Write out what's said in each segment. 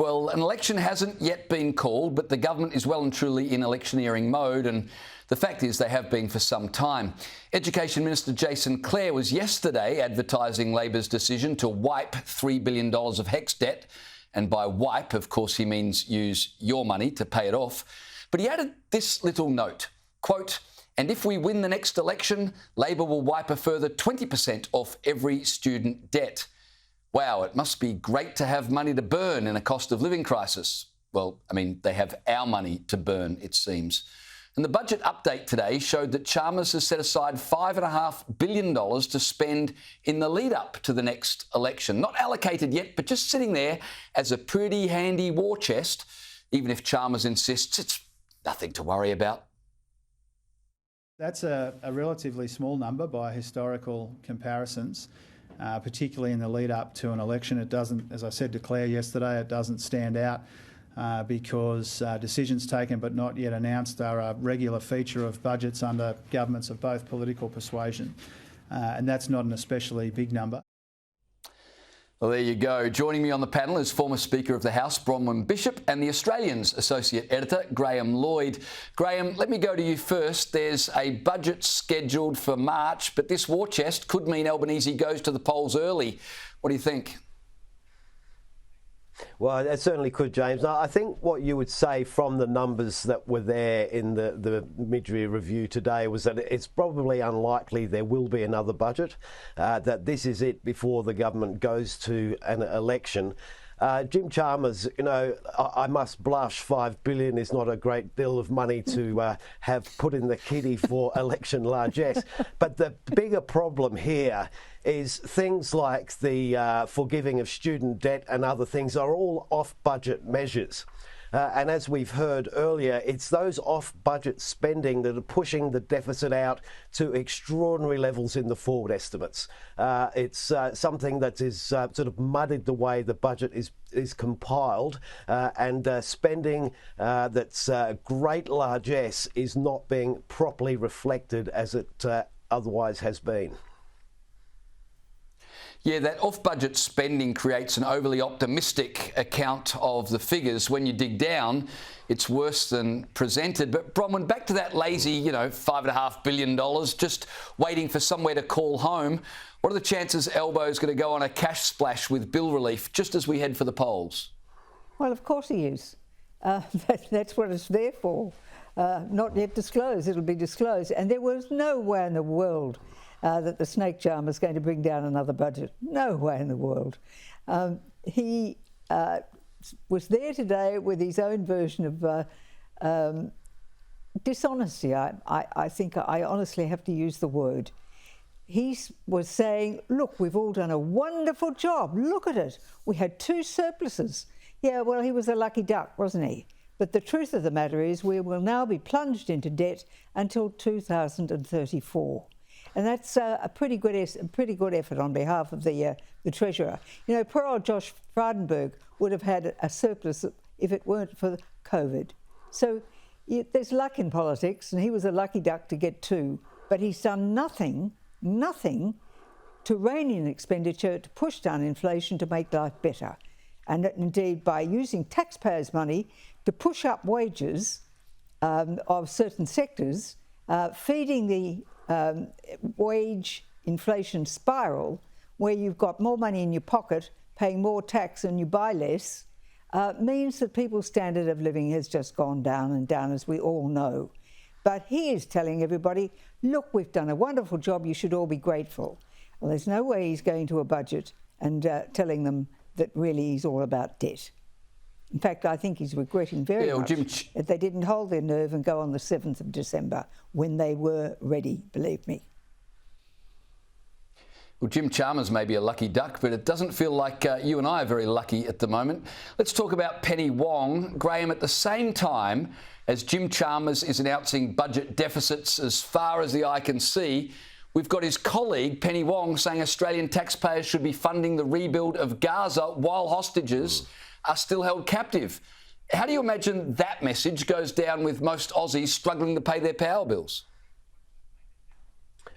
Well, an election hasn't yet been called, but the government is well and truly in electioneering mode, and the fact is they have been for some time. Education Minister Jason Clare was yesterday advertising Labor's decision to wipe $3 billion of HECS debt, and by wipe, of course, he means use your money to pay it off. But he added this little note, quote, "And if we win the next election, Labor will wipe a further 20% off every student debt." Wow, it must be great to have money to burn in a cost of living crisis. Well, I mean, they have our money to burn, it seems. And the budget update today showed that Chalmers has set aside $5.5 billion to spend in the lead up to the next election. Not allocated yet, but just sitting there as a pretty handy war chest, even if Chalmers insists it's nothing to worry about. That's a relatively small number by historical comparisons. Particularly in the lead up to an election. It doesn't, as I said to Clare yesterday, it doesn't stand out because decisions taken but not yet announced are a regular feature of budgets under governments of both political persuasion. And that's not an especially big number. Well, there you go. Joining me on the panel is former Speaker of the House, Bronwyn Bishop, and the Australian's Associate Editor, Graham Lloyd. Graham, let me go to you first. There's a budget scheduled for March, but this war chest could mean Albanese goes to the polls early. What do you think? Well, it certainly could, James. I think what you would say from the numbers that were there in the mid-year review today was that it's probably unlikely there will be another budget, that this is it before the government goes to an election. Jim Chalmers, you know, I must blush, $5 billion is not a great deal of money to have put in the kitty for election largesse. But the bigger problem here is things like the forgiving of student debt and other things are all off-budget measures. And as we've heard earlier, it's those off-budget spending that are pushing the deficit out to extraordinary levels in the forward estimates. It's something that is sort of muddied the way the budget is compiled, and spending that's great largesse is not being properly reflected as it otherwise has been. Yeah, that off-budget spending creates an overly optimistic account of the figures. When you dig down, it's worse than presented. But Bronwyn, back to that lazy, $5.5 billion, just waiting for somewhere to call home. What are the chances Albo's going to go on a cash splash with bill relief just as we head for the polls? Well, of course he is. That's what it's there for. Not yet disclosed. It'll be disclosed. And there was no way in the world that the snake charmer is going to bring down another budget. No way in the world. He was there today with his own version of dishonesty. I think I honestly have to use the word. He was saying, look, we've all done a wonderful job. Look at it. We had 2 surpluses. Yeah, well, he was a lucky duck, wasn't he? But the truth of the matter is we will now be plunged into debt until 2034. And that's a pretty good effort on behalf of the Treasurer. You know, poor old Josh Frydenberg would have had a surplus if it weren't for COVID. So there's luck in politics, and he was a lucky duck to get 2. But he's done nothing to rein in expenditure, to push down inflation, to make life better. And indeed, by using taxpayers' money to push up wages of certain sectors, feeding the wage inflation spiral, where you've got more money in your pocket, paying more tax and you buy less, means that people's standard of living has just gone down and down, as we all know. But he is telling everybody, look, we've done a wonderful job, you should all be grateful. Well, there's no way he's going to a budget and telling them that really he's all about debt. In fact, I think he's regretting very much that they didn't hold their nerve and go on the 7th of December when they were ready, believe me. Well, Jim Chalmers may be a lucky duck, but it doesn't feel like you and I are very lucky at the moment. Let's talk about Penny Wong. Graham, at the same time as Jim Chalmers is announcing budget deficits as far as the eye can see, we've got his colleague, Penny Wong, saying Australian taxpayers should be funding the rebuild of Gaza while hostages are still held captive. How do you imagine that message goes down with most Aussies struggling to pay their power bills?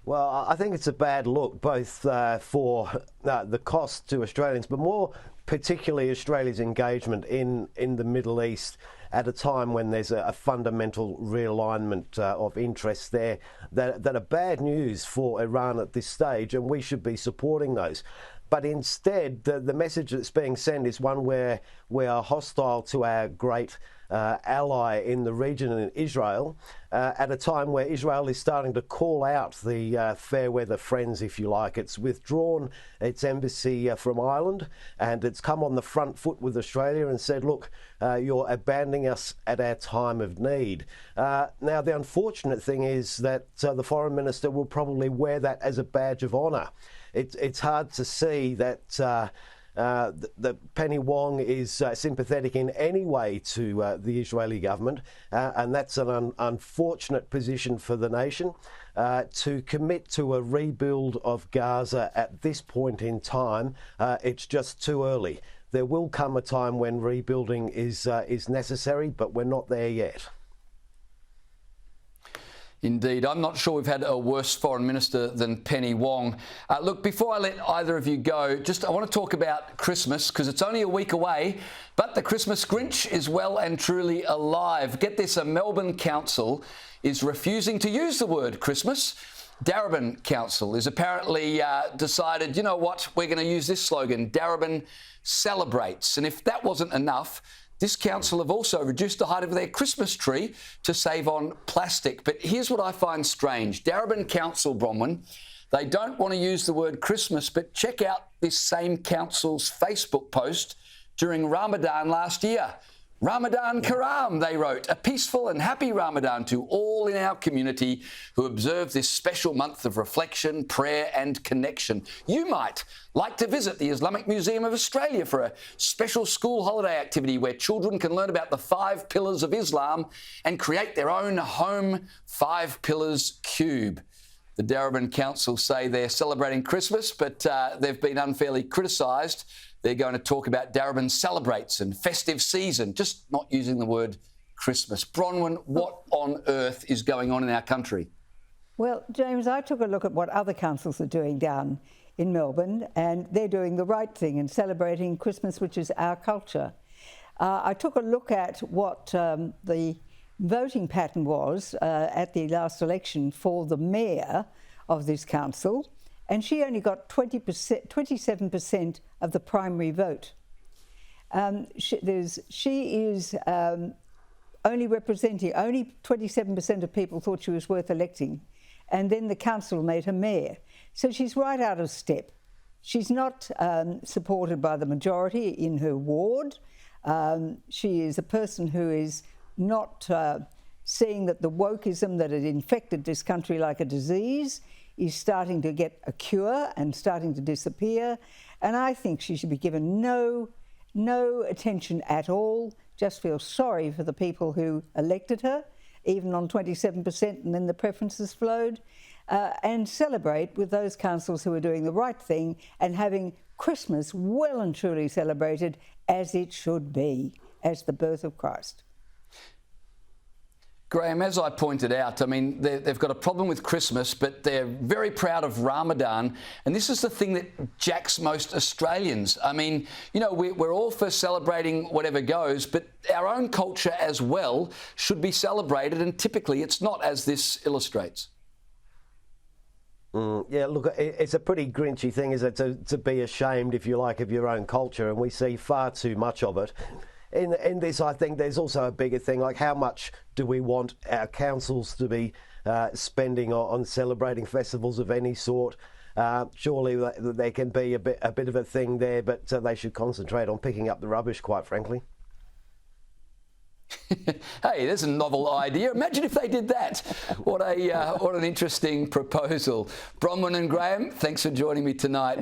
Well, I think it's a bad look, both for the cost to Australians, but more particularly Australia's engagement in the Middle East at a time when there's a fundamental realignment of interests there that are bad news for Iran at this stage, and we should be supporting those. But instead, the message that's being sent is one where we are hostile to our great ally in the region, in Israel, at a time where Israel is starting to call out the fair weather friends, if you like. It's withdrawn its embassy from Ireland, and it's come on the front foot with Australia and said, look, you're abandoning us at our time of need. Now, the unfortunate thing is that the Foreign Minister will probably wear that as a badge of honour. It's hard to see that that Penny Wong is sympathetic in any way to the Israeli government, and that's an unfortunate position for the nation. To commit to a rebuild of Gaza at this point in time, it's just too early. There will come a time when rebuilding is necessary, but we're not there yet. Indeed. I'm not sure we've had a worse foreign minister than Penny Wong. Look, before I let either of you go, I want to talk about Christmas, because it's only a week away, but the Christmas Grinch is well and truly alive. Get this, a Melbourne council is refusing to use the word Christmas. Darebin Council is apparently decided, you know what, we're going to use this slogan, Darebin celebrates. And if that wasn't enough, this council have also reduced the height of their Christmas tree to save on plastic. But here's what I find strange. Darebin Council, Bronwyn, they don't want to use the word Christmas, but check out this same council's Facebook post during Ramadan last year. Ramadan Karam, they wrote, a peaceful and happy Ramadan to all in our community who observe this special month of reflection, prayer and connection. You might like to visit the Islamic Museum of Australia for a special school holiday activity where children can learn about the 5 pillars of Islam and create their own home 5 pillars cube. The Darebin Council say they're celebrating Christmas, but they've been unfairly criticised. They're going to talk about Darebin celebrates and festive season, just not using the word Christmas. Bronwyn, what on earth is going on in our country? Well, James, I took a look at what other councils are doing down in Melbourne, and they're doing the right thing and celebrating Christmas, which is our culture. I took a look at what the voting pattern was at the last election for the mayor of this council, and she only got 27% of the primary vote. She is only representing, only 27% of people thought she was worth electing, and then the council made her mayor. So she's right out of step. She's not supported by the majority in her ward. She is a person who is not seeing that the wokeism that had infected this country like a disease is starting to get a cure and starting to disappear. And I think she should be given no attention at all. Just feel sorry for the people who elected her, even on 27%, and then the preferences flowed. And celebrate with those councils who are doing the right thing and having Christmas well and truly celebrated as it should be, as the birth of Christ. Graham, as I pointed out, I mean, they've got a problem with Christmas, but they're very proud of Ramadan. And this is the thing that jacks most Australians. I mean, you know, we're all for celebrating whatever goes, but our own culture as well should be celebrated. And typically it's not, as this illustrates. Yeah, look, it's a pretty grinchy thing, is it, to be ashamed, if you like, of your own culture, and we see far too much of it. In this, I think there's also a bigger thing, like how much do we want our councils to be spending on celebrating festivals of any sort? Surely there can be a bit of a thing there, but they should concentrate on picking up the rubbish, quite frankly. Hey, there's a novel idea. Imagine if they did that. What an interesting proposal. Bronwyn and Graham, thanks for joining me tonight.